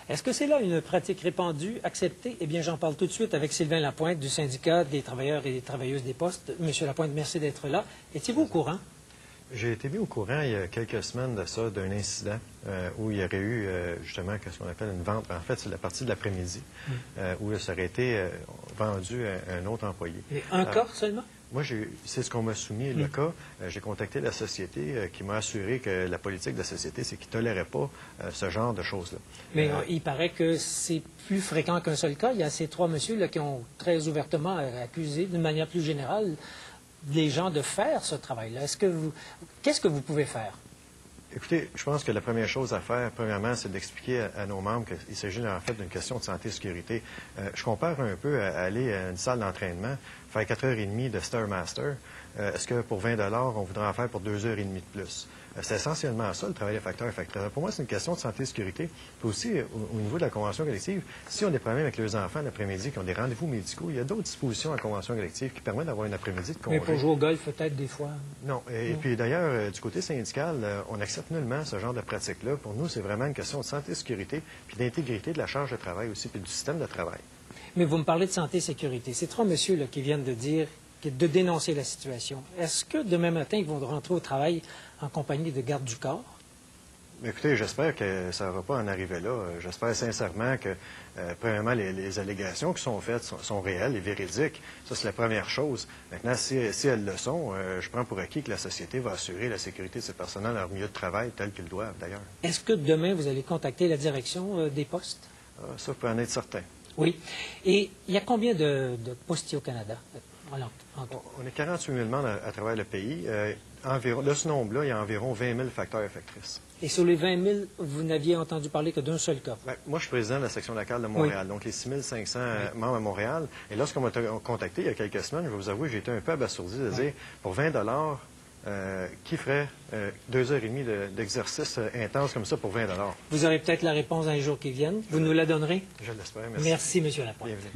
Est-ce que c'est là une pratique répandue, acceptée? Eh bien, j'en parle tout de suite avec Sylvain Lapointe du syndicat des travailleurs et des travailleuses des postes. Monsieur Lapointe, merci d'être là. Étiez-vous au courant? J'ai été mis au courant il y a quelques semaines de ça, d'un incident où il y aurait eu justement ce qu'on appelle une vente. En fait, c'est la partie de l'après-midi où ça aurait été vendu à un autre employé. Mais un cas seulement? Moi, c'est ce qu'on m'a soumis, le cas. J'ai contacté la société qui m'a assuré que la politique de la société, c'est qu'ils ne toléraient pas ce genre de choses-là. Mais il paraît que c'est plus fréquent qu'un seul cas. Il y a ces trois messieurs là, qui ont très ouvertement accusé, d'une manière plus générale, les gens de faire ce travail-là. Qu'est-ce que vous pouvez faire? Écoutez, je pense que la première chose à faire, premièrement, c'est d'expliquer à nos membres qu'il s'agit en fait d'une question de santé et sécurité. Je compare un peu à aller à une salle d'entraînement, faire 4h30 de Stairmaster. Est-ce que pour 20 on voudrait en faire pour 2h30 de plus? C'est essentiellement ça, le travail de facteur facteur. Pour moi, c'est une question de santé et sécurité. Puis aussi, au niveau de la convention collective, si on a des problèmes avec les enfants l'après-midi, qui ont des rendez-vous médicaux, il y a d'autres dispositions en convention collective qui permettent d'avoir un après-midi de congé. Mais pour jouer au golf, peut-être, des fois? Non. Et puis d'ailleurs, du côté syndical, on accepte nullement ce genre de pratique-là. Pour nous, c'est vraiment une question de santé et sécurité, puis d'intégrité de la charge de travail aussi, puis du système de travail. Mais vous me parlez de santé et sécurité. Ces trois messieurs là, qui viennent de dénoncer la situation, est-ce que demain matin, ils vont rentrer au travail en compagnie de gardes du corps? Écoutez, j'espère que ça ne va pas en arriver là. J'espère sincèrement que, premièrement, les allégations qui sont faites sont réelles et véridiques. Ça, c'est la première chose. Maintenant, si elles le sont, je prends pour acquis que la société va assurer la sécurité de ses personnels dans leur milieu de travail tel qu'ils doivent, d'ailleurs. Est-ce que demain, vous allez contacter la direction des postes? Ça, vous pouvez en être certain. Oui. Et il y a combien de postiers au Canada? On est 48 000 membres à travers le pays. De ce nombre-là, il y a environ 20 000 facteurs et factrices. Et sur les 20 000, vous n'aviez entendu parler que d'un seul cas? Bien, moi, je suis président de la section locale de Montréal, donc les 6 500 membres à Montréal. Et lorsqu'on m'a contacté il y a quelques semaines, je vais vous avouer, j'ai été un peu abasourdi de dire, pour 20 qui ferait 2h30 d'exercice intense comme ça pour 20 Vous aurez peut-être la réponse dans les jours qui viennent. Vous nous la donnerez? Je l'espère. Merci. Merci, M. Lapointe. Bienvenue.